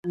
Es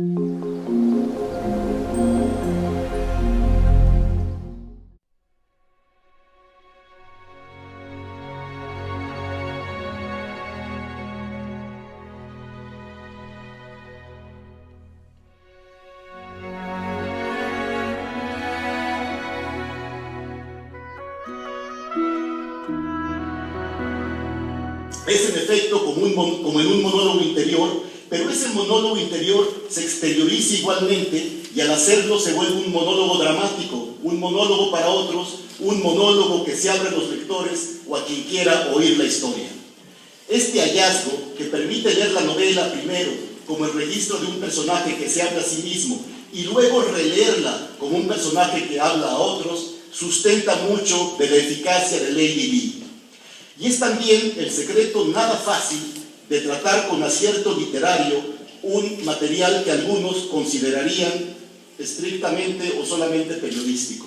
en efecto como en un monólogo interior, pero ese monólogo interior se exterioriza igualmente y al hacerlo se vuelve un monólogo dramático, un monólogo para otros, un monólogo que se abre a los lectores o a quien quiera oír la historia. Este hallazgo, que permite leer la novela primero como el registro de un personaje que se habla a sí mismo y luego releerla como un personaje que habla a otros, sustenta mucho de la eficacia de Lady Di. Y es también el secreto nada fácil de tratar con acierto literario un material que algunos considerarían estrictamente o solamente periodístico.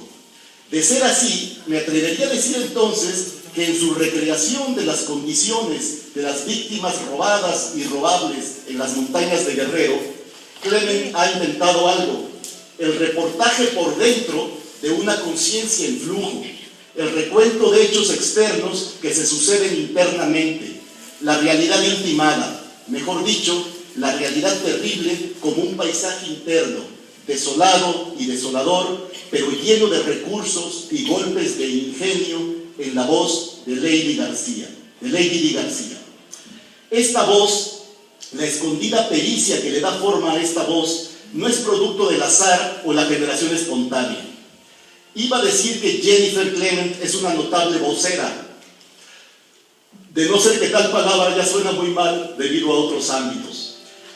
De ser así, me atrevería a decir entonces que en su recreación de las condiciones de las víctimas robadas y robables en las montañas de Guerrero, Clement ha inventado algo: el reportaje por dentro de una conciencia en flujo, el recuento de hechos externos que se suceden internamente, la realidad intimada, mejor dicho, la realidad terrible como un paisaje interno, desolado y desolador, pero lleno de recursos y golpes de ingenio en la voz de Lady Di García. Esta voz, la escondida pericia que le da forma a esta voz, no es producto del azar o la generación espontánea. Iba a decir que Jennifer Clement es una notable vocera, de no ser que tal palabra ya suena muy mal debido a otros ámbitos.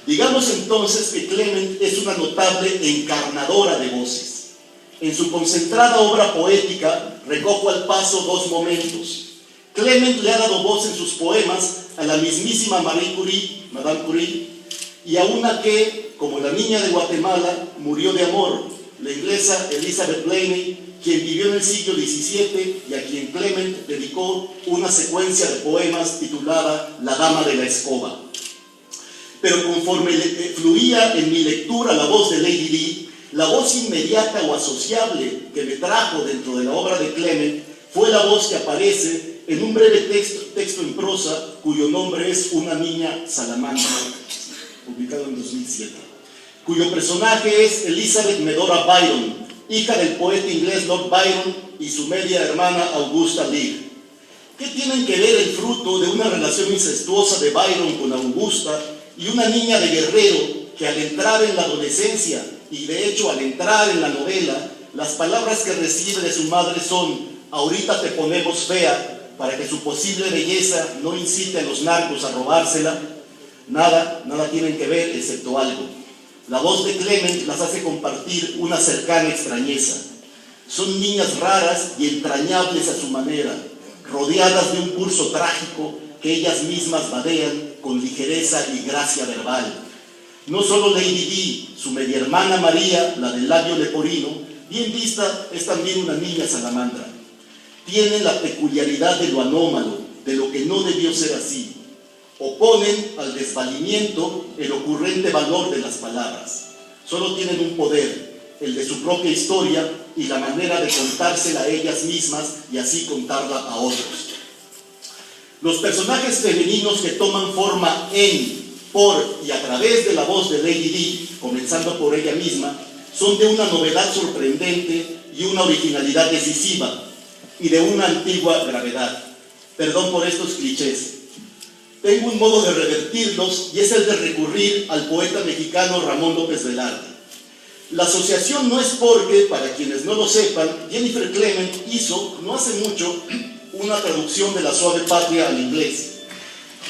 Digamos entonces que Clement es una notable encarnadora de voces. En su concentrada obra poética recojo al paso dos momentos. Clement le ha dado voz en sus poemas a la mismísima Madame Curie, y a una que, como la niña de Guatemala, murió de amor, la inglesa Elizabeth Blaney, quien vivió en el siglo XVII y a quien Clement dedicó una secuencia de poemas titulada La Dama de la Escoba. Pero conforme fluía en mi lectura la voz de Lady Di, la voz inmediata o asociable que me trajo dentro de la obra de Clement fue la voz que aparece en un breve texto en prosa cuyo nombre es Una niña salamandra, publicado en 2007, cuyo personaje es Elizabeth Medora Byron, hija del poeta inglés Lord Byron y su media hermana Augusta Leigh. ¿Qué tienen que ver el fruto de una relación incestuosa de Byron con Augusta y una niña de Guerrero que al entrar en la adolescencia, y de hecho al entrar en la novela, las palabras que recibe de su madre son: ahorita te ponemos fea, para que su posible belleza no incite a los narcos a robársela? Nada tienen que ver, excepto algo. La voz de Clement las hace compartir una cercana extrañeza. Son niñas raras y entrañables a su manera, rodeadas de un curso trágico que ellas mismas vadean con ligereza y gracia verbal. No solo Lady Di, su media hermana María, la del labio leporino, bien vista, es también una niña salamandra. Tienen la peculiaridad de lo anómalo, de lo que no debió ser así. Oponen al desvalimiento el ocurrente valor de las palabras. Solo tienen un poder, el de su propia historia y la manera de contársela a ellas mismas y así contarla a otros. Los personajes femeninos que toman forma en, por y a través de la voz de Lady Di, comenzando por ella misma, son de una novedad sorprendente y una originalidad decisiva, y de una antigua gravedad. Perdón por estos clichés. Tengo un modo de revertirlos y es el de recurrir al poeta mexicano Ramón López Velarde. La asociación no es porque, para quienes no lo sepan, Jennifer Clement hizo, no hace mucho, una traducción de La Suave Patria al inglés.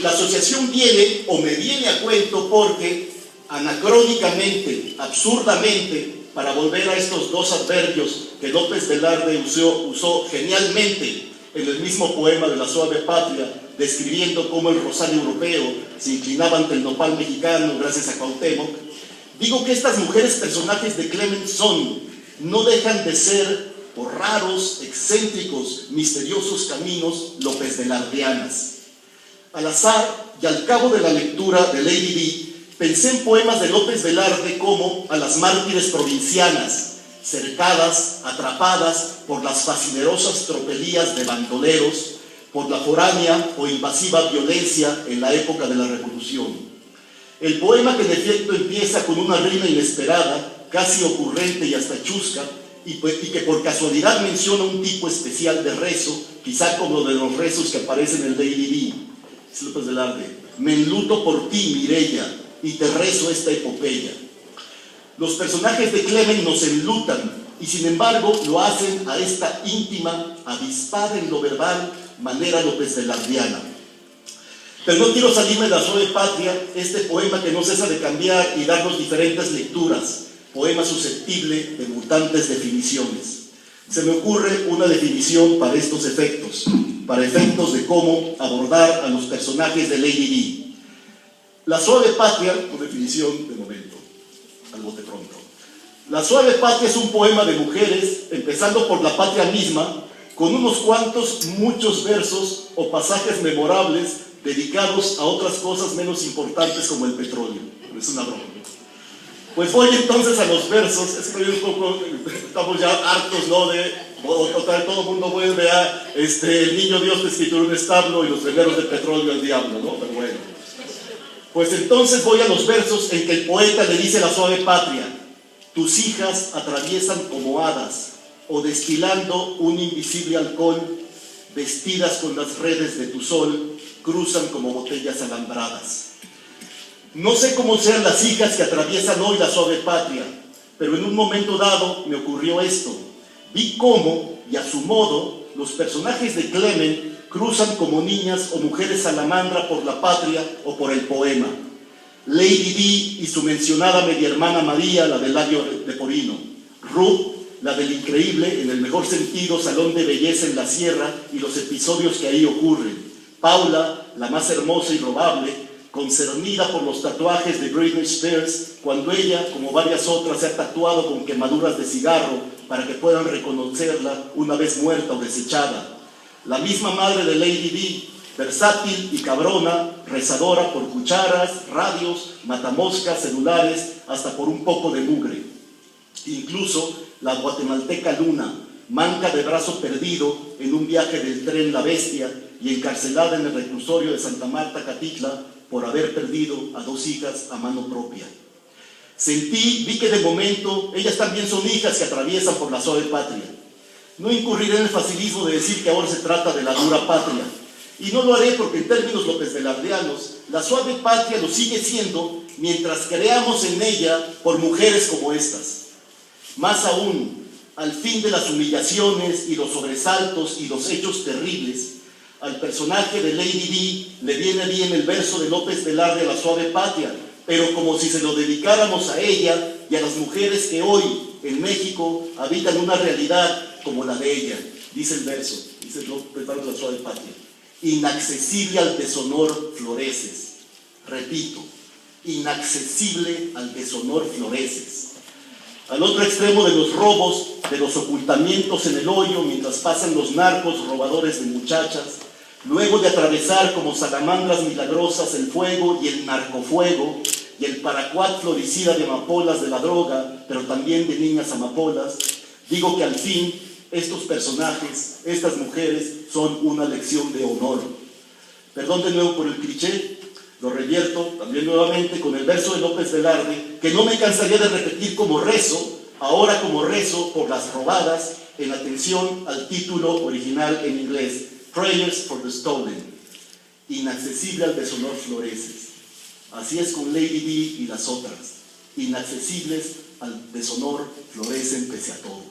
La asociación viene, o me viene a cuento, porque anacrónicamente, absurdamente, para volver a estos dos adverbios que López Velarde usó genialmente en el mismo poema de La Suave Patria, describiendo cómo el rosal europeo se inclinaba ante el nopal mexicano gracias a Cuauhtémoc, digo que estas mujeres personajes de Clement no dejan de ser, por raros, excéntricos, misteriosos caminos López Velardeanas. Al azar y al cabo de la lectura de Lady Di, Pensé en poemas de López Velarde como A las mártires provincianas, cercadas, atrapadas por las fascinerosas tropelías de bandoleros, por la foránea o invasiva violencia en la época de la Revolución. El poema que en efecto empieza con una rima inesperada, casi ocurrente y hasta chusca, y que por casualidad menciona un tipo especial de rezo, quizá como de los rezos que aparecen en el Lady Di. Es López Velarde. Me enluto por ti, Mireya, y te rezo esta epopeya. Los personajes de Clement nos enlutan, y sin embargo lo hacen a esta íntima, avispada en lo verbal, manera López Velardiana. Pero no quiero salirme de La suave patria, este poema que no cesa de cambiar y darnos diferentes lecturas, poema susceptible de mutantes definiciones. Se me ocurre una definición para estos efectos, para efectos de cómo abordar a los personajes de Lady Di. La suave patria, por definición de momento, al bote pronto. La suave patria es un poema de mujeres, empezando por la patria misma, con unos cuantos, muchos versos o pasajes memorables dedicados a otras cosas menos importantes como el petróleo. Es una broma. Pues voy entonces a los versos. Es que un poco, estamos ya hartos, ¿no? Todo el mundo vuelve a el niño Dios te escrituró un establo y los veleros de petróleo al diablo, ¿no? Pero bueno. Pues entonces voy a los versos en que el poeta le dice a la suave patria: tus hijas atraviesan como hadas, o destilando un invisible alcohol, vestidas con las redes de tu sol, cruzan como botellas alambradas. No sé cómo sean las hijas que atraviesan hoy la suave patria, pero en un momento dado me ocurrió esto. Vi cómo, y a su modo, los personajes de Clement cruzan como niñas o mujeres salamandra por la patria o por el poema. Lady Di y su mencionada media hermana María, la del labio leporino. Ruth, la del increíble, en el mejor sentido, salón de belleza en la sierra y los episodios que ahí ocurren. Paula, la más hermosa y robable, concernida por los tatuajes de Britney Spears, cuando ella, como varias otras, se ha tatuado con quemaduras de cigarro para que puedan reconocerla una vez muerta o desechada. La misma madre de Lady Di, versátil y cabrona, rezadora por cucharas, radios, matamoscas, celulares, hasta por un poco de mugre. Incluso la guatemalteca Luna, manca de brazo perdido en un viaje del tren La Bestia y encarcelada en el reclusorio de Santa Marta, Catitla, por haber perdido a dos hijas a mano propia. Vi que de momento ellas también son hijas que atraviesan por la suave patria. No incurriré en el facilismo de decir que ahora se trata de la dura patria, y no lo haré porque en términos López Velardianos, la suave patria lo sigue siendo mientras creamos en ella por mujeres como estas. Más aún, al fin de las humillaciones y los sobresaltos y los hechos terribles, al personaje de Lady Di le viene bien el verso de López Velarde a la suave patria, pero como si se lo dedicáramos a ella y a las mujeres que hoy en México habitan una realidad como la de ella. Dice el verso, dice López Velarde a la suave patria: inaccesible al deshonor floreces. Repito, inaccesible al deshonor floreces. Al otro extremo de los robos, de los ocultamientos en el hoyo mientras pasan los narcos robadores de muchachas, luego de atravesar como salamandras milagrosas el fuego y el narcofuego y el paracuat floricida de amapolas de la droga, pero también de niñas amapolas, digo que al fin estos personajes, estas mujeres, son una lección de honor. Perdón de nuevo por el cliché, lo revierto también nuevamente con el verso de López Velarde, que no me cansaría de repetir como rezo, ahora como rezo por las robadas, en atención al título original en inglés, Prayers for the Stolen. Inaccesible al deshonor floreces. Así es con Lady Di y las otras. Inaccesibles al deshonor florecen pese a todo.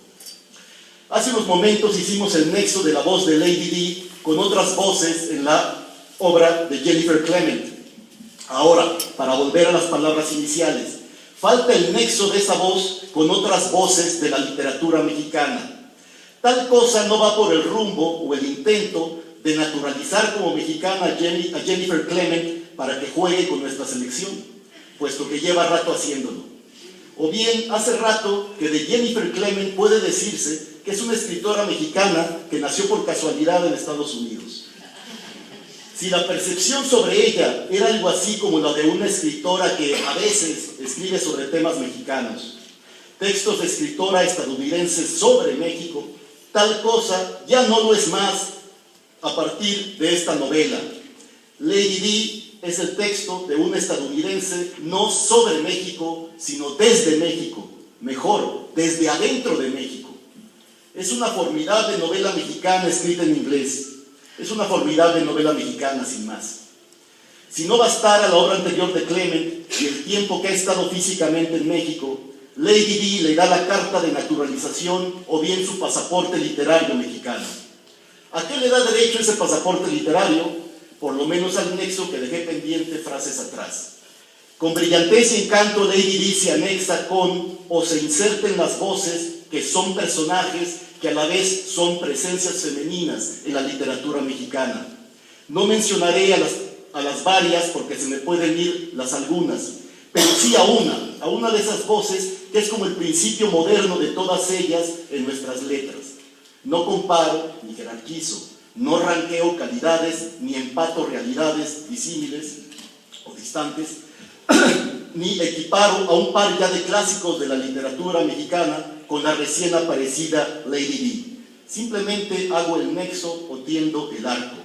Hace unos momentos hicimos el nexo de la voz de Lady Di con otras voces en la obra de Jennifer Clement. Ahora, para volver a las palabras iniciales, falta el nexo de esa voz con otras voces de la literatura mexicana. Tal cosa no va por el rumbo o el intento de naturalizar como mexicana a Jennifer Clement para que juegue con nuestra selección, puesto que lleva rato haciéndolo. O bien, hace rato que de Jennifer Clement puede decirse que es una escritora mexicana que nació por casualidad en Estados Unidos. Si la percepción sobre ella era algo así como la de una escritora que a veces escribe sobre temas mexicanos, textos de escritora estadounidense sobre México, tal cosa ya no lo es más a partir de esta novela. Lady D es el texto de una estadounidense no sobre México, sino desde México, mejor, desde adentro de México. Es una formidable novela mexicana escrita en inglés. Es una formidable novela mexicana, sin más. Si no bastara la obra anterior de Clement y el tiempo que ha estado físicamente en México, Lady D le da la carta de naturalización o bien su pasaporte literario mexicano. ¿A qué le da derecho ese pasaporte literario? Por lo menos al nexo que dejé pendiente frases atrás. Con brillantez y encanto, Lady D se anexa con o se inserta en las voces que son personajes que a la vez son presencias femeninas en la literatura mexicana. No mencionaré a las varias porque se me pueden ir las algunas, pero sí a una de esas voces que es como el principio moderno de todas ellas en nuestras letras. No comparo ni jerarquizo, no ranqueo calidades ni empato realidades disímiles o distantes, ni equiparo a un par ya de clásicos de la literatura mexicana con la recién aparecida Lady D. Simplemente hago el nexo o tiendo el arco.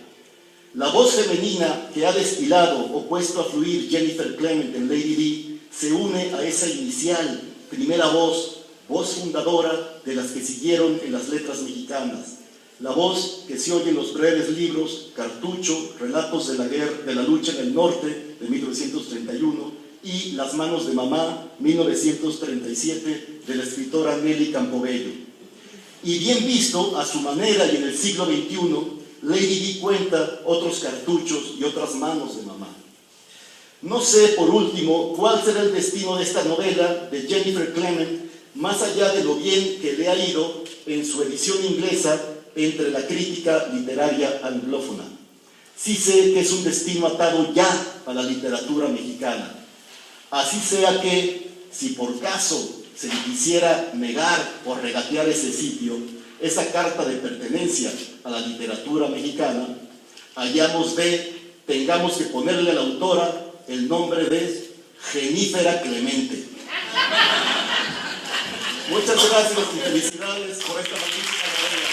La voz femenina que ha destilado o puesto a fluir Jennifer Clement en Lady D se une a esa inicial, primera voz fundadora de las que siguieron en las letras mexicanas. La voz que se oye en los breves libros Cartucho, Relatos de la Guerra, de la Lucha en el Norte, de 1931, y Las Manos de Mamá, 1937, de la escritora Nelly Campobello. Y bien visto, a su manera y en el siglo XXI, Lady D cuenta otros cartuchos y otras manos de mamá. No sé, por último, cuál será el destino de esta novela de Jennifer Clement, más allá de lo bien que le ha ido en su edición inglesa entre la crítica literaria anglófona. Sí sé que es un destino atado ya a la literatura mexicana. Así sea que, si por caso se le quisiera negar o regatear ese sitio, esa carta de pertenencia a la literatura mexicana, tengamos que ponerle a la autora el nombre de Jennífera Clemente. Muchas gracias y felicidades por esta magnífica novela.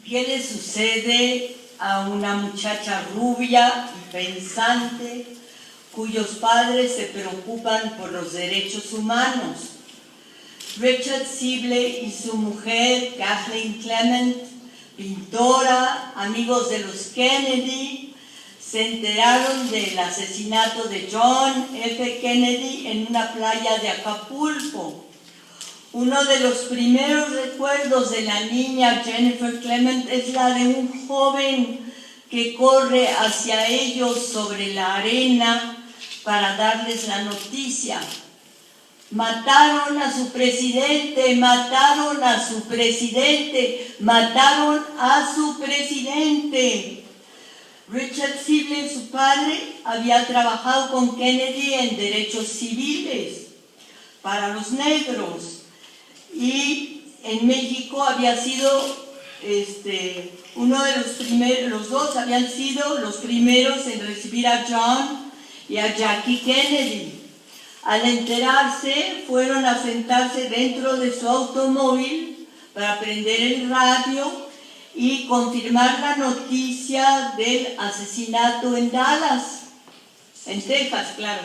¿Qué le sucede a una muchacha rubia y pensante cuyos padres se preocupan por los derechos humanos? Richard Sibley y su mujer, Kathleen Clement, pintora, amigos de los Kennedy, se enteraron del asesinato de John F. Kennedy en una playa de Acapulco. Uno de los primeros recuerdos de la niña Jennifer Clement es la de un joven que corre hacia ellos sobre la arena para darles la noticia. Mataron a su presidente, mataron a su presidente, mataron a su presidente. Richard Sibley, su padre, había trabajado con Kennedy en derechos civiles para los negros. Y en México había sido uno de los primeros, los dos habían sido los primeros en recibir a John y a Jackie Kennedy. Al enterarse, fueron a sentarse dentro de su automóvil para prender el radio y confirmar la noticia del asesinato en Dallas, en Texas, claro.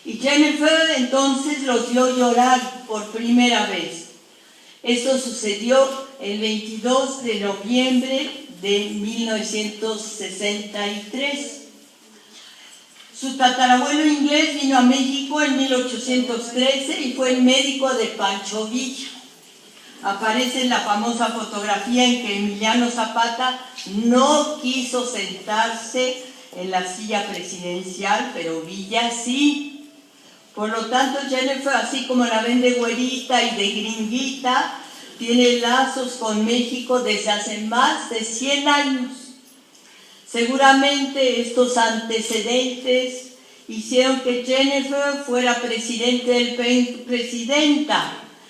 Y Jennifer entonces los vio llorar por primera vez. Esto sucedió el 22 de noviembre de 1963. Su tatarabuelo inglés vino a México en 1813 y fue el médico de Pancho Villa. Aparece en la famosa fotografía en que Emiliano Zapata no quiso sentarse en la silla presidencial, pero Villa sí. Por lo tanto, Jennifer, así como la ven de güerita y de gringuita, tiene lazos con México desde hace más de 100 años. Seguramente estos antecedentes hicieron que Jennifer fuera presidenta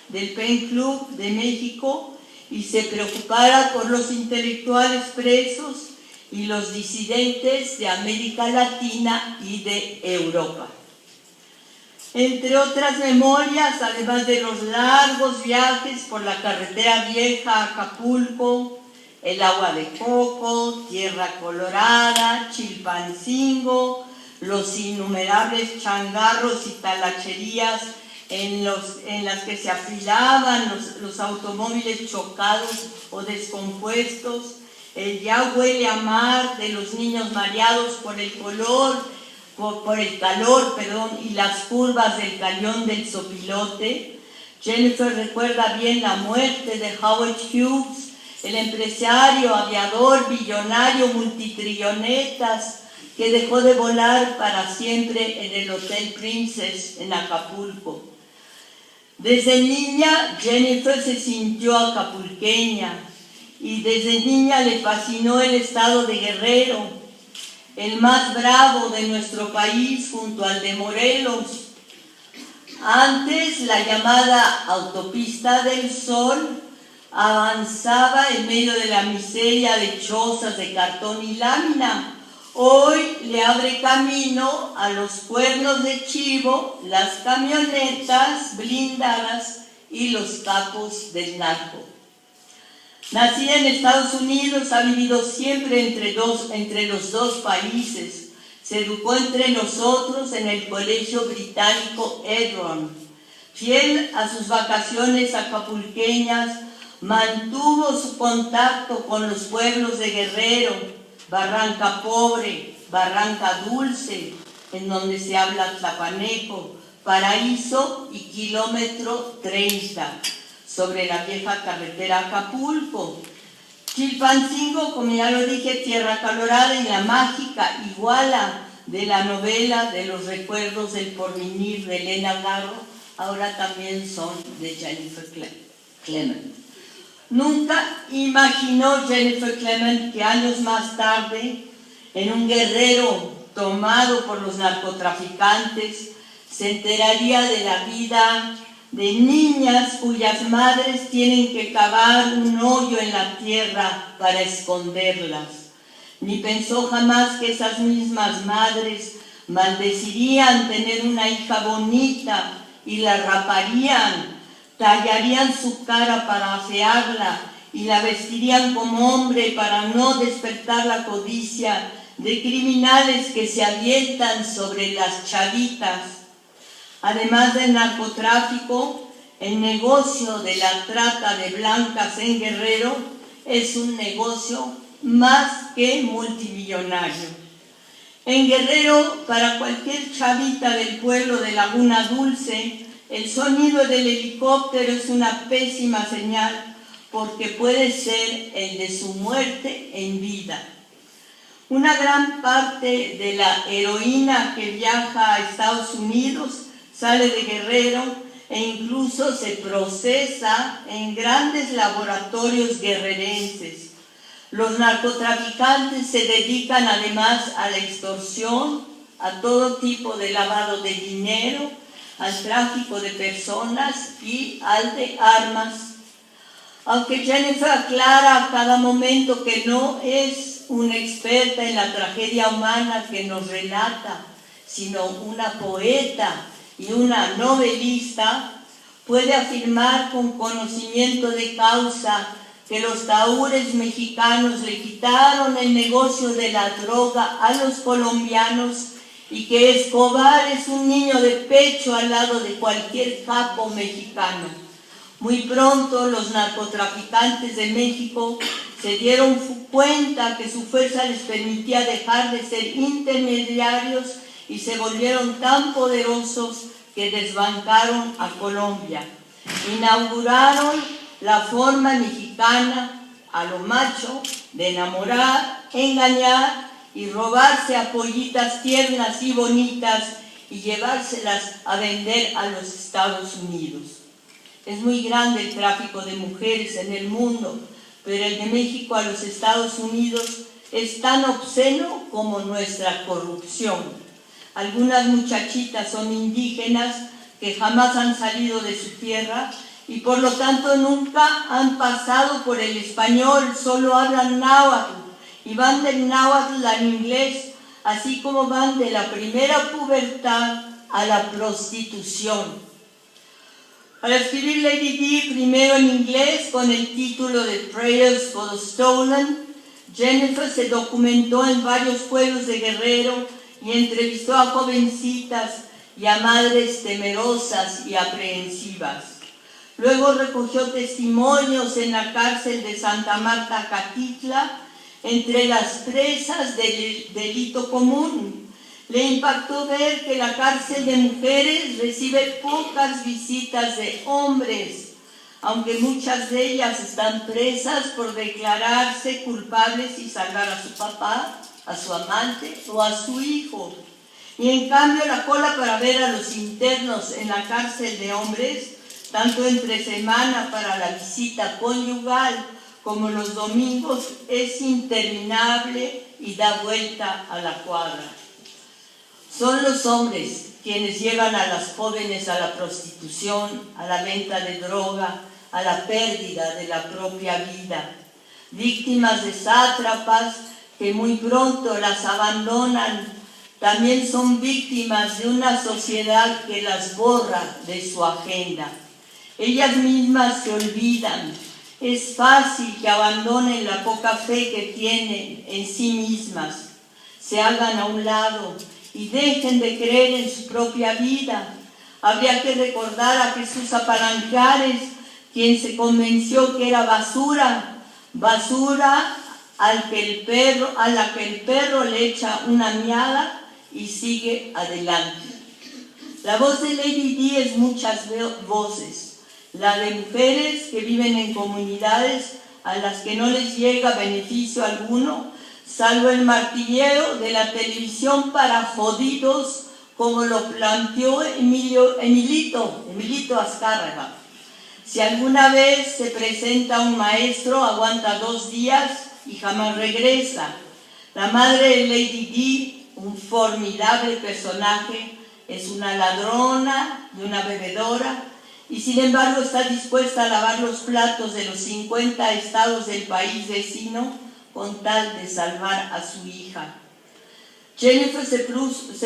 del PEN Club de México y se preocupara por los intelectuales presos y los disidentes de América Latina y de Europa. Entre otras memorias, además de los largos viajes por la carretera vieja a Acapulco, el agua de coco, Tierra Colorada, Chilpancingo, los innumerables changarros y talacherías en las que se afilaban los automóviles chocados o descompuestos, el ya huele a mar de los niños mareados por el calor, y las curvas del cañón del Sopilote. Jennifer recuerda bien la muerte de Howard Hughes, el empresario, aviador, billonario, multitrillonetas, que dejó de volar para siempre en el Hotel Princess en Acapulco. Desde niña, Jennifer se sintió acapulqueña y desde niña le fascinó el estado de Guerrero, el más bravo de nuestro país junto al de Morelos. Antes, la llamada Autopista del Sol avanzaba en medio de la miseria de chozas de cartón y lámina. Hoy le abre camino a los cuernos de chivo, las camionetas blindadas y los capos del narco. Nacida en Estados Unidos, ha vivido siempre entre los dos países. Se educó entre nosotros en el colegio británico Edron. Fiel a sus vacaciones acapulqueñas, mantuvo su contacto con los pueblos de Guerrero, Barranca Pobre, Barranca Dulce, en donde se habla tlapaneco, Paraíso y Kilómetro 30, sobre la vieja carretera Acapulco. Chilpancingo, como ya lo dije, Tierra Colorada y la mágica Iguala de la novela de los recuerdos del porvenir de Elena Garro, ahora también son de Jennifer Clement. Nunca imaginó Jennifer Clement que años más tarde, en un Guerrero tomado por los narcotraficantes, se enteraría de la vida de niñas cuyas madres tienen que cavar un hoyo en la tierra para esconderlas. Ni pensó jamás que esas mismas madres maldecirían tener una hija bonita y la raparían, tallarían su cara para afearla y la vestirían como hombre para no despertar la codicia de criminales que se avientan sobre las chavitas. Además del narcotráfico, el negocio de la trata de blancas en Guerrero es un negocio más que multimillonario. En Guerrero, para cualquier chavita del pueblo de Laguna Dulce, el sonido del helicóptero es una pésima señal porque puede ser el de su muerte en vida. Una gran parte de la heroína que viaja a Estados Unidos sale de Guerrero e incluso se procesa en grandes laboratorios guerrerenses. Los narcotraficantes se dedican además a la extorsión, a todo tipo de lavado de dinero, al tráfico de personas y al de armas. Aunque Jennifer aclara a cada momento que no es una experta en la tragedia humana que nos relata, sino una poeta y una novelista, puede afirmar con conocimiento de causa que los taúres mexicanos le quitaron el negocio de la droga a los colombianos y que Escobar es un niño de pecho al lado de cualquier capo mexicano. Muy pronto los narcotraficantes de México se dieron cuenta que su fuerza les permitía dejar de ser intermediarios y se volvieron tan poderosos que desbancaron a Colombia. Inauguraron la forma mexicana, a lo macho, de enamorar, engañar y robarse a pollitas tiernas y bonitas y llevárselas a vender a los Estados Unidos. Es muy grande el tráfico de mujeres en el mundo, pero el de México a los Estados Unidos es tan obsceno como nuestra corrupción. Algunas muchachitas son indígenas que jamás han salido de su tierra y por lo tanto nunca han pasado por el español, solo hablan náhuatl y van del náhuatl al inglés, así como van de la primera pubertad a la prostitución. Al escribir Lady Di primero en inglés con el título de Prayers for the Stolen, Jennifer se documentó en varios pueblos de Guerrero y entrevistó a jovencitas y a madres temerosas y aprehensivas. Luego recogió testimonios en la cárcel de Santa Marta, Catitla, entre las presas del delito común. Le impactó ver que la cárcel de mujeres recibe pocas visitas de hombres, aunque muchas de ellas están presas por declararse culpables y salvar a su papá, a su amante o a su hijo. Y en cambio la cola para ver a los internos en la cárcel de hombres, tanto entre semana para la visita conyugal como los domingos, es interminable y da vuelta a la cuadra. Son los hombres quienes llevan a las jóvenes a la prostitución, a la venta de droga, a la pérdida de la propia vida. Víctimas de sátrapas que muy pronto las abandonan, también son víctimas de una sociedad que las borra de su agenda. Ellas mismas se olvidan. Es fácil que abandonen la poca fe que tienen en sí mismas, se hagan a un lado y dejen de creer en su propia vida. Habría que recordar a Jesús Apalancares, quien se convenció que era basura a la que el perro le echa una miada y sigue adelante. La voz de Lady Di es muchas voces, la de mujeres que viven en comunidades a las que no les llega beneficio alguno, salvo el martilleo de la televisión para jodidos, como lo planteó Emilito Azcárraga. Si alguna vez se presenta un maestro, aguanta 2 días y jamás regresa. La madre de Lady Di, un formidable personaje, es una ladrona y una bebedora, y sin embargo está dispuesta a lavar los platos de los 50 estados del país vecino con tal de salvar a su hija. Jennifer se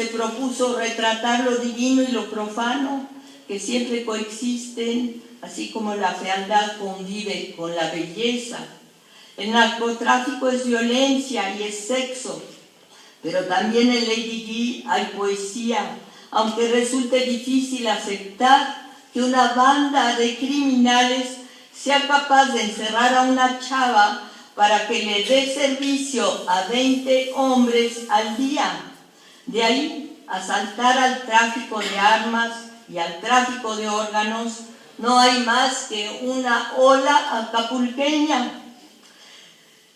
propuso retratar lo divino y lo profano, que siempre coexisten, así como la fealdad convive con la belleza. El narcotráfico es violencia y es sexo, pero también en Lady Di hay poesía, aunque resulte difícil aceptar que una banda de criminales sea capaz de encerrar a una chava para que le dé servicio a 20 hombres al día. De ahí a saltar al tráfico de armas y al tráfico de órganos, no hay más que una ola acapulqueña.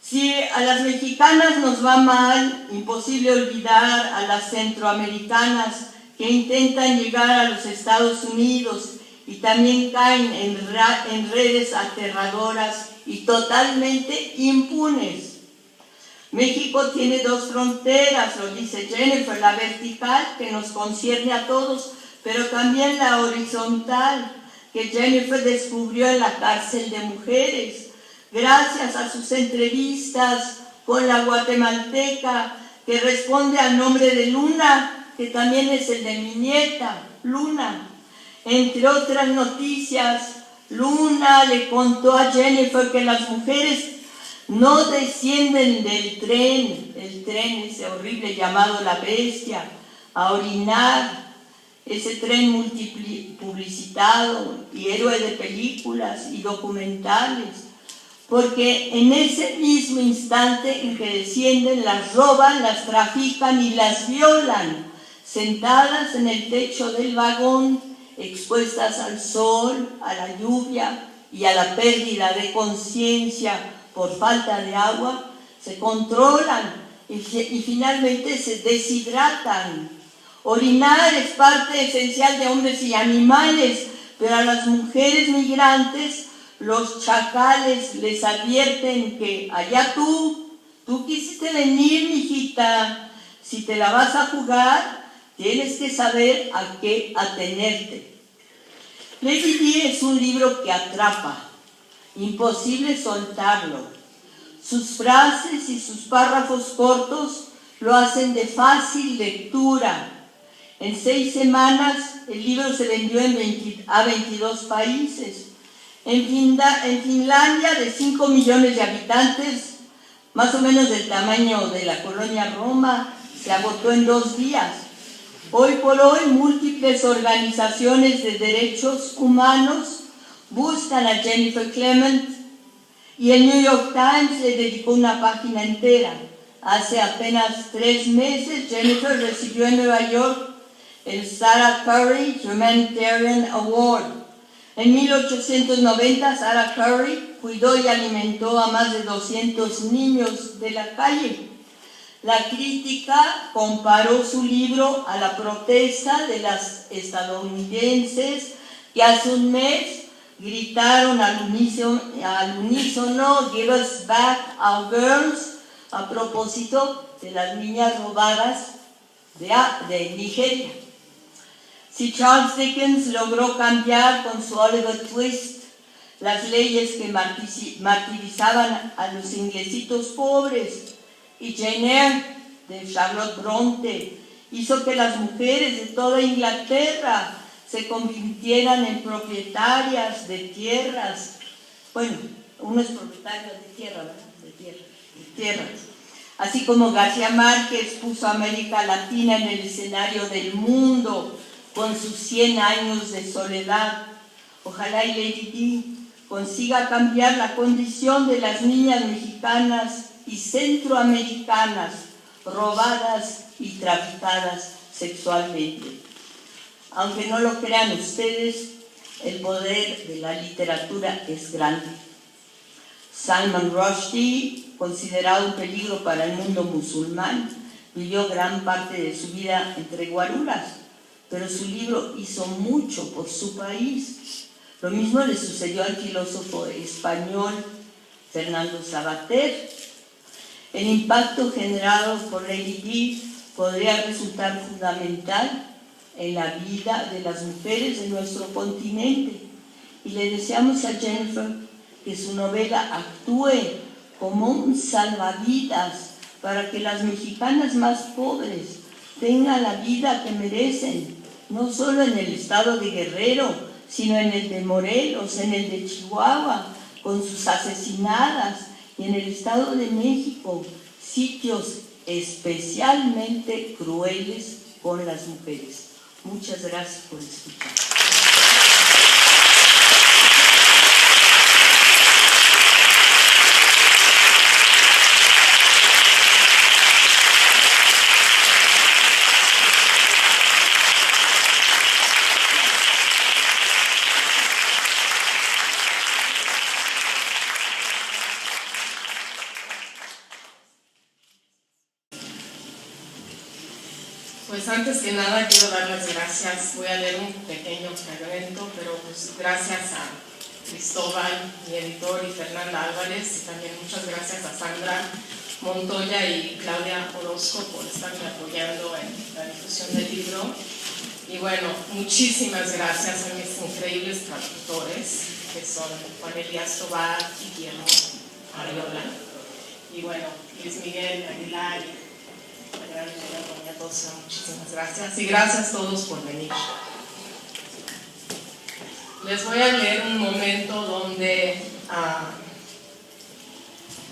Si a las mexicanas nos va mal, imposible olvidar a las centroamericanas que intentan llegar a los Estados Unidos y también caen en redes aterradoras y totalmente impunes. México tiene 2 fronteras, lo dice Jennifer, la vertical, que nos concierne a todos, pero también la horizontal, que Jennifer descubrió en la cárcel de mujeres, gracias a sus entrevistas con la guatemalteca, que responde al nombre de Luna, que también es el de mi nieta, Luna. Entre otras noticias, Luna le contó a Jennifer que las mujeres no descienden del tren, el tren ese horrible llamado La Bestia, a orinar, ese tren multipublicitado y héroe de películas y documentales, porque en ese mismo instante en que descienden las roban, las trafican y las violan, sentadas en el techo del vagón, expuestas al sol, a la lluvia y a la pérdida de conciencia por falta de agua, se controlan y finalmente se deshidratan. Orinar es parte esencial de hombres y animales, pero a las mujeres migrantes los chacales les advierten que allá tú quisiste venir, mijita, si te la vas a jugar, tienes que saber a qué atenerte. Lady Di es un libro que atrapa, imposible soltarlo. Sus frases y sus párrafos cortos lo hacen de fácil lectura. En 6 semanas el libro se vendió a 22 países. En Finlandia, de 5 millones de habitantes, más o menos del tamaño de la colonia Roma, se agotó en 2 días. Hoy por hoy, múltiples organizaciones de derechos humanos buscan a Jennifer Clement y el New York Times le dedicó una página entera. Hace apenas 3 meses, Jennifer recibió en Nueva York el Sarah Curry Humanitarian Award. En 1890, Sarah Curry cuidó y alimentó a más de 200 niños de la calle. La crítica comparó su libro a la protesta de las estadounidenses que hace un mes gritaron al unísono "Give us back our girls", a propósito de las niñas robadas de Nigeria. Si Charles Dickens logró cambiar con su Oliver Twist las leyes que martirizaban a los inglesitos pobres, y Jane Eyre de Charlotte Bronte hizo que las mujeres de toda Inglaterra se convirtieran en propietarias de tierras. Bueno, uno es propietario de tierra, ¿verdad? De tierras. Así como García Márquez puso a América Latina en el escenario del mundo con sus 100 años de soledad. Ojalá y Lady Di consiga cambiar la condición de las niñas mexicanas y centroamericanas robadas y traficadas sexualmente. Aunque no lo crean ustedes, el poder de la literatura es grande. Salman Rushdie, considerado un peligro para el mundo musulmán, vivió gran parte de su vida entre guaruras, pero su libro hizo mucho por su país. Lo mismo le sucedió al filósofo español Fernando Savater. El impacto generado por Lady Di podría resultar fundamental en la vida de las mujeres de nuestro continente, y le deseamos a Jennifer que su novela actúe como un salvavidas para que las mexicanas más pobres tengan la vida que merecen, no solo en el estado de Guerrero, sino en el de Morelos, en el de Chihuahua, con sus asesinadas, y en el estado de México, sitios especialmente crueles con las mujeres. Muchas gracias por escuchar. Pues antes que nada quiero dar las gracias. Voy a leer un pequeño fragmento, pero pues gracias a Cristóbal, mi editor, y Fernanda Álvarez, y también muchas gracias a Sandra Montoya y Claudia Orozco por estarme apoyando en la difusión del libro. Y bueno, muchísimas gracias a mis increíbles traductores, que son Juan Elías Tobar y Guillermo Ariola. Y bueno, Luis Miguel Aguilar, muchísimas gracias, y gracias a todos por venir. Les voy a leer un momento donde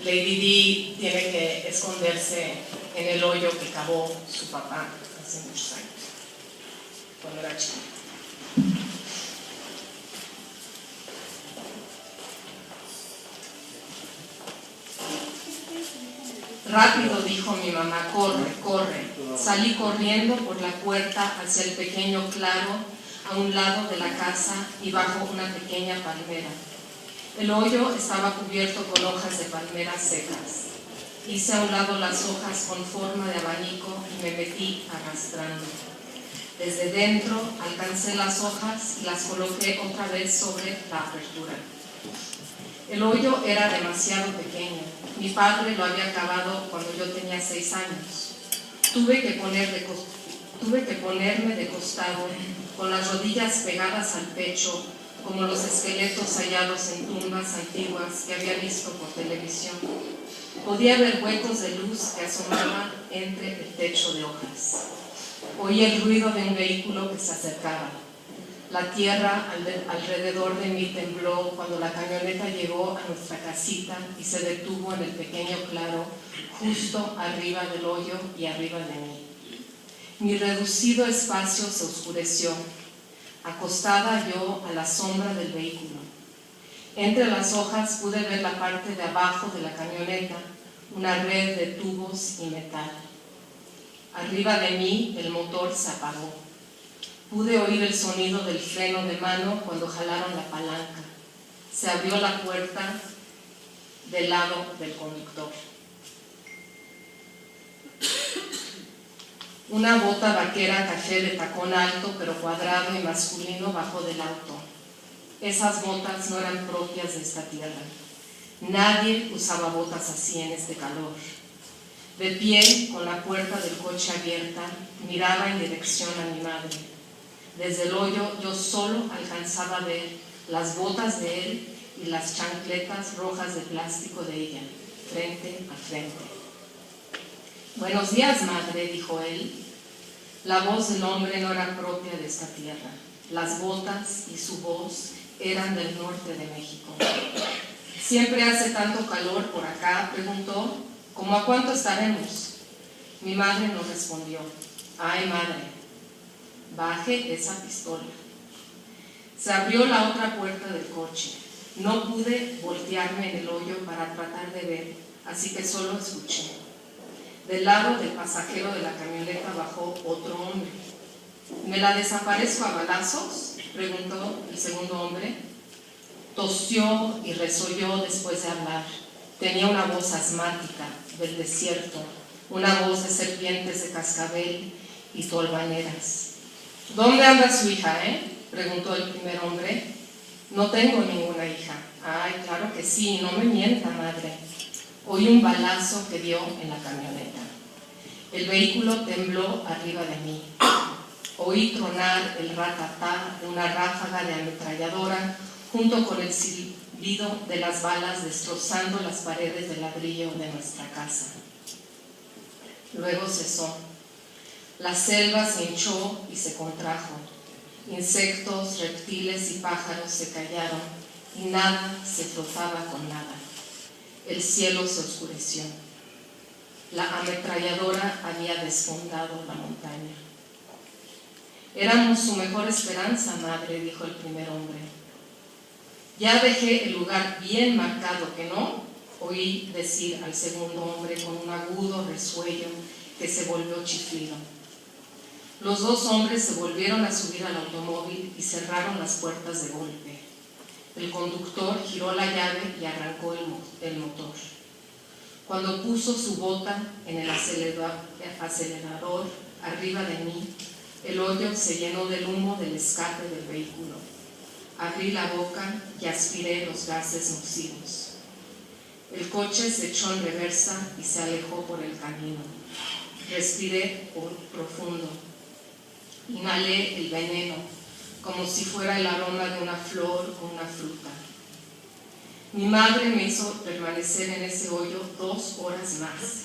Lady Di tiene que esconderse en el hoyo que cavó su papá hace muchos años, cuando era chica. Rápido, dijo mi mamá, corre, corre. Salí corriendo por la puerta hacia el pequeño claro a un lado de la casa y bajo una pequeña palmera. El hoyo estaba cubierto con hojas de palmera secas. Hice a un lado las hojas con forma de abanico y me metí arrastrando. Desde dentro alcancé las hojas y las coloqué otra vez sobre la apertura. El hoyo era demasiado pequeño. Mi padre lo había cavado cuando yo tenía 6 años. Tuve que ponerme de costado, con las rodillas pegadas al pecho, como los esqueletos hallados en tumbas antiguas que había visto por televisión. Podía ver huecos de luz que asomaban entre el techo de hojas. Oí el ruido de un vehículo que se acercaba. La tierra alrededor de mí tembló cuando la camioneta llegó a nuestra casita y se detuvo en el pequeño claro justo arriba del hoyo y arriba de mí. Mi reducido espacio se oscureció, acostada yo a la sombra del vehículo. Entre las hojas pude ver la parte de abajo de la camioneta, una red de tubos y metal. Arriba de mí el motor se apagó. Pude oír el sonido del freno de mano cuando jalaron la palanca. Se abrió la puerta del lado del conductor. Una bota vaquera café de tacón alto pero cuadrado y masculino bajó del auto. Esas botas no eran propias de esta tierra. Nadie usaba botas así en este calor. De pie, con la puerta del coche abierta, miraba en dirección a mi madre. Desde el hoyo yo solo alcanzaba a ver las botas de él y las chancletas rojas de plástico de ella, frente a frente. «Buenos días, madre», dijo él. La voz del hombre no era propia de esta tierra. Las botas y su voz eran del norte de México. «¿Siempre hace tanto calor por acá?», preguntó. «¿Cómo a cuánto estaremos?». Mi madre no respondió. «Ay, madre, baje esa pistola». Se abrió la otra puerta del coche. No pude voltearme en el hoyo para tratar de ver, así que solo escuché. Del lado del pasajero de la camioneta bajó otro hombre. «¿Me la desaparezco a balazos?», preguntó el segundo hombre. Tosió y resolló después de hablar. Tenía una voz asmática del desierto, una voz de serpientes de cascabel y tolvaneras. «¿Dónde anda su hija, preguntó el primer hombre. «No tengo ninguna hija». «Ay, claro que sí, no me mienta, madre». Oí un balazo que dio en la camioneta. El vehículo tembló arriba de mí. Oí tronar el ratatá de una ráfaga de ametralladora junto con el silbido de las balas destrozando las paredes de ladrillo de nuestra casa. Luego cesó. La selva se hinchó y se contrajo. Insectos, reptiles y pájaros se callaron y nada se frotaba con nada. El cielo se oscureció. La ametralladora había desfondado la montaña. «Éramos su mejor esperanza, madre», dijo el primer hombre. «Ya dejé el lugar bien marcado, ¿que no?», oí decir al segundo hombre con un agudo resuello que se volvió chiflido. Los dos hombres se volvieron a subir al automóvil y cerraron las puertas de golpe. El conductor giró la llave y arrancó el motor. Cuando puso su bota en el acelerador arriba de mí, el hoyo se llenó del humo del escape del vehículo. Abrí la boca y aspiré los gases nocivos. El coche se echó en reversa y se alejó por el camino. Respiré profundo. Inhalé el veneno, como si fuera el aroma de una flor o una fruta. Mi madre me hizo permanecer en ese hoyo 2 horas más.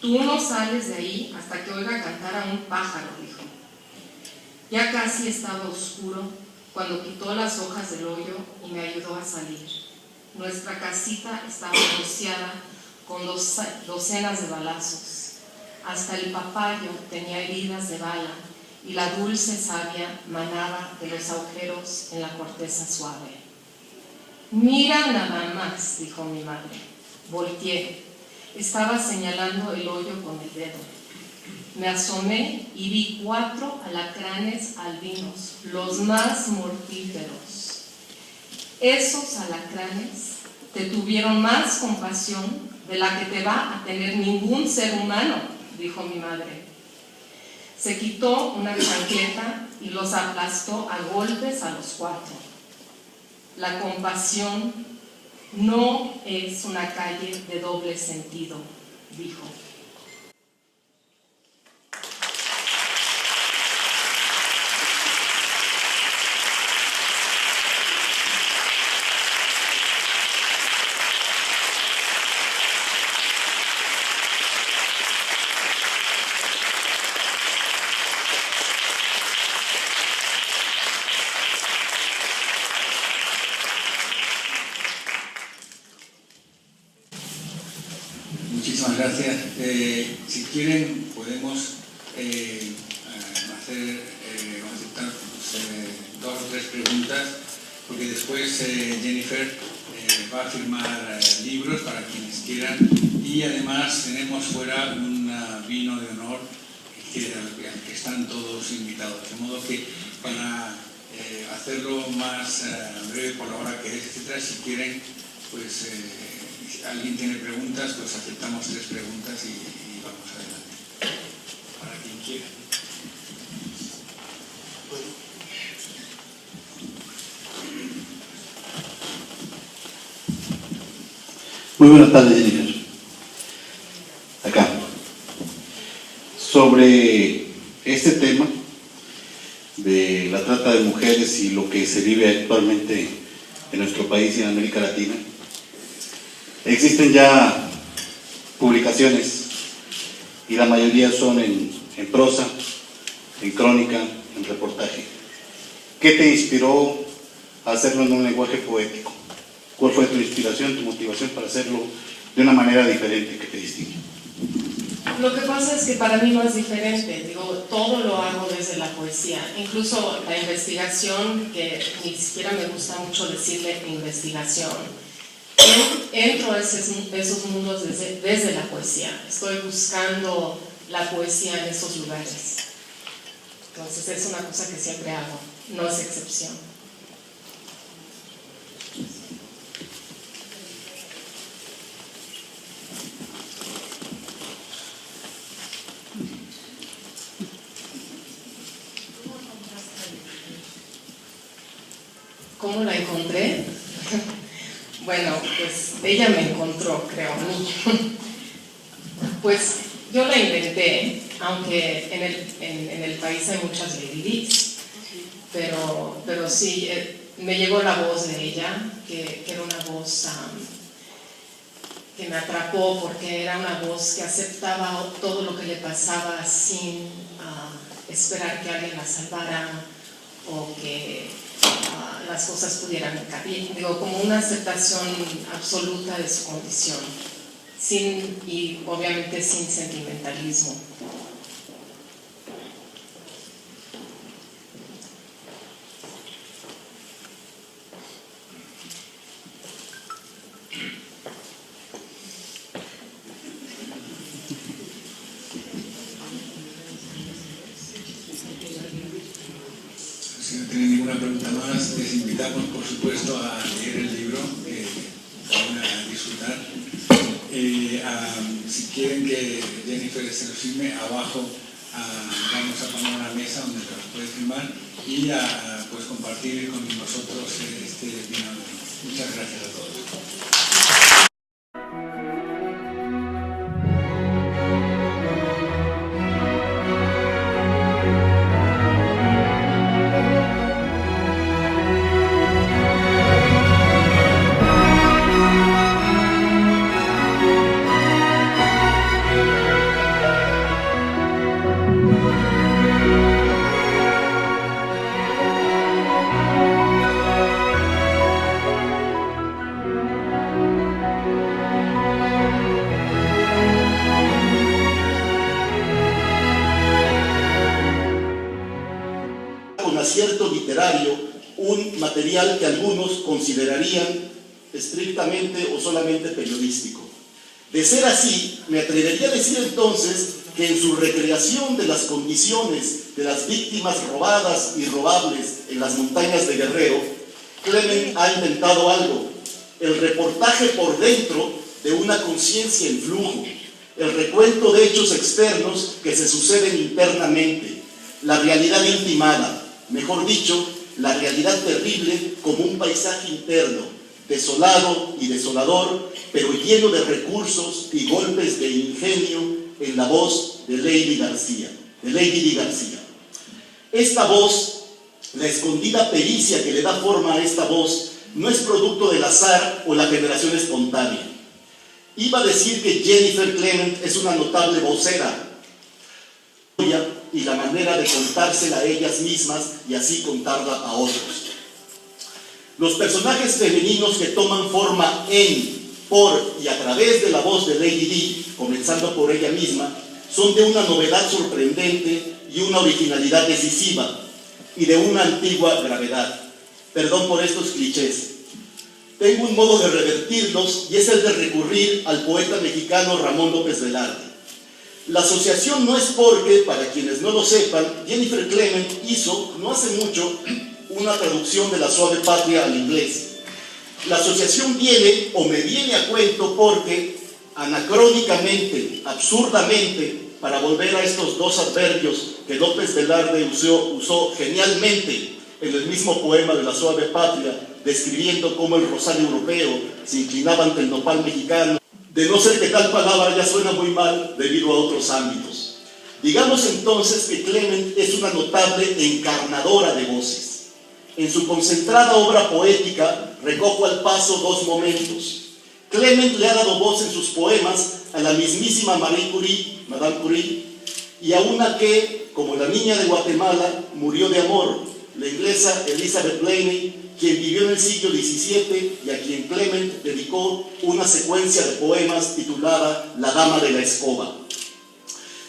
«Tú no sales de ahí hasta que oiga cantar a un pájaro», dijo. Ya casi estaba oscuro cuando quitó las hojas del hoyo y me ayudó a salir. Nuestra casita estaba rociada con docenas de balazos. Hasta el papayo tenía heridas de bala y la dulce savia manaba de los agujeros en la corteza suave. «Mira nada más», dijo mi madre. Volteé. Estaba señalando el hoyo con el dedo. Me asomé y vi 4 alacranes albinos, los más mortíferos. Esos alacranes te tuvieron más compasión de la que te va a tener ningún ser humano, dijo mi madre. Se quitó una chancleta y los aplastó a golpes a los 4. La compasión no es una calle de doble sentido, dijo. Muchísimas gracias. Si quieren, podemos aceptar 2 o 3 preguntas, porque después Jennifer va a firmar libros para quienes quieran, y además tenemos fuera un vino de honor al que están todos invitados. De modo que para hacerlo más breve por la hora que es, etcétera, si quieren, pues si alguien tiene preguntas, pues aceptamos 3 preguntas y vamos adelante. Para quien quiera. Muy buenas tardes, Jennifer. Acá. Sobre este tema de la trata de mujeres y lo que se vive actualmente en nuestro país y en América Latina, existen ya publicaciones y la mayoría son en prosa, en crónica, en reportaje. ¿Qué te inspiró a hacerlo en un lenguaje poético? ¿Cuál fue tu inspiración, tu motivación para hacerlo de una manera diferente que te distingue? Lo que pasa es que para mí no es diferente, digo, todo lo hago desde la poesía, incluso la investigación, que ni siquiera me gusta mucho decirle investigación. Entro a esos mundos desde la poesía, estoy buscando la poesía en esos lugares. Entonces es una cosa que siempre hago, no es excepción. ¿Cómo la encontré? Bueno, pues ella me encontró, creo, a mí. Pues yo la inventé, aunque en el país hay muchas Lady D's, pero sí, me llegó la voz de ella, que era una voz que me atrapó, porque era una voz que aceptaba todo lo que le pasaba sin esperar que alguien la salvara o que las cosas pudieran cambiar, digo, como una aceptación absoluta de su condición, y obviamente sin sentimentalismo. Si no tienen ninguna pregunta más, les invitamos, por supuesto, a leer el libro, que van a disfrutar. Si quieren que Jennifer se lo firme, abajo vamos a poner una mesa donde se los puede firmar y pues compartir con nosotros este vino. Muchas gracias a todos. Con acierto literario, un material que algunos considerarían estrictamente o solamente periodístico. De ser así, me atrevería a decir entonces que en su recreación de las condiciones de las víctimas robadas y robables en las montañas de Guerrero, Clement ha inventado algo, el reportaje por dentro de una conciencia en flujo, el recuento de hechos externos que se suceden internamente, la realidad intimada, mejor dicho, la realidad terrible como un paisaje interno, desolado y desolador, pero lleno de recursos y golpes de ingenio en la voz de Lady Di García. Esta voz, la escondida pericia que le da forma a esta voz, no es producto del azar o la generación espontánea. Iba a decir que Jennifer Clement es una notable vocera y la manera de contársela a ellas mismas y así contarla a otros. Los personajes femeninos que toman forma en, por y a través de la voz de Lady Di, comenzando por ella misma, son de una novedad sorprendente y una originalidad decisiva y de una antigua gravedad. Perdón por estos clichés. Tengo un modo de revertirlos y es el de recurrir al poeta mexicano Ramón López Velarde. La asociación no es porque, para quienes no lo sepan, Jennifer Clement hizo, no hace mucho, una traducción de La Suave Patria al inglés. La asociación viene, o me viene a cuento, porque anacrónicamente, absurdamente, para volver a estos dos adverbios que López Velarde usó genialmente en el mismo poema de La Suave Patria, describiendo cómo el rosario europeo se inclinaba ante el nopal mexicano, de no ser que tal palabra ya suena muy mal debido a otros ámbitos. Digamos entonces que Clement es una notable encarnadora de voces. En su concentrada obra poética recojo al paso dos momentos. Clement le ha dado voz en sus poemas a la mismísima Marie Curie, Madame Curie, y a una que, como la niña de Guatemala, murió de amor, la inglesa Elizabeth Blaney, quien vivió en el siglo XVII y a quien Clement dedicó una secuencia de poemas titulada La Dama de la Escoba.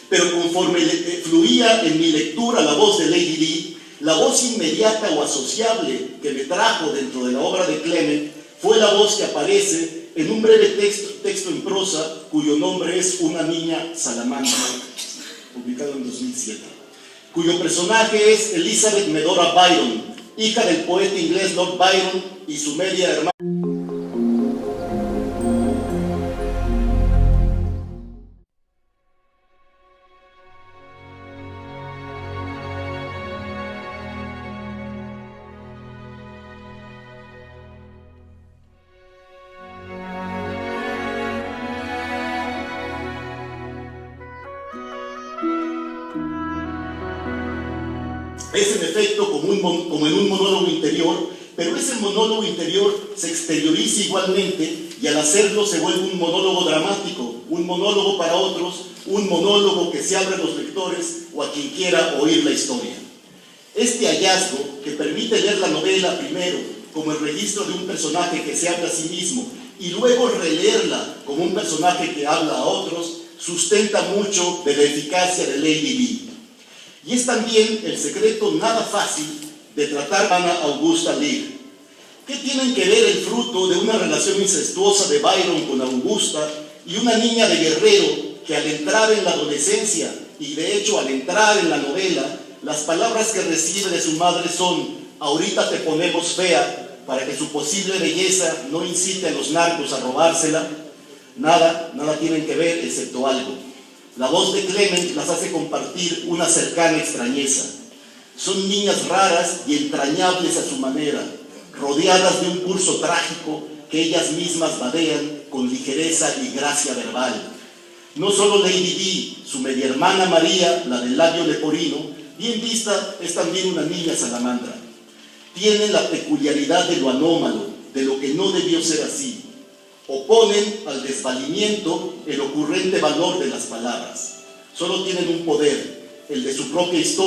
Pero conforme fluía en mi lectura la voz de Lady Di, la voz inmediata o asociable que me trajo dentro de la obra de Clement fue la voz que aparece en un breve texto en prosa cuyo nombre es Una niña salamandra, publicado en 2007, cuyo personaje es Elizabeth Medora Byron, hija del poeta inglés Lord Byron y su media hermana. Es en efecto como en un monólogo interior, pero ese monólogo interior se exterioriza igualmente y al hacerlo se vuelve un monólogo dramático, un monólogo para otros, un monólogo que se abre a los lectores o a quien quiera oír la historia. Este hallazgo, que permite leer la novela primero como el registro de un personaje que se habla a sí mismo y luego releerla como un personaje que habla a otros, sustenta mucho de la eficacia de Lady Di. Y es también el secreto nada fácil de tratar a Ana Augusta Leigh. ¿Qué tienen que ver el fruto de una relación incestuosa de Byron con Augusta y una niña de Guerrero que al entrar en la adolescencia, y de hecho al entrar en la novela, las palabras que recibe de su madre son: ahorita te ponemos fea, para que su posible belleza no incite a los narcos a robársela? Nada tienen que ver excepto algo. La voz de Clement las hace compartir una cercana extrañeza. Son niñas raras y entrañables a su manera, rodeadas de un curso trágico que ellas mismas vadean con ligereza y gracia verbal. No solo Lady Di, su media hermana María, la del labio leporino, bien vista, es también una niña salamandra. Tienen la peculiaridad de lo anómalo, de lo que no debió ser así. Oponen al desvalimiento el ocurrente valor de las palabras. Solo tienen un poder, el de su propia historia.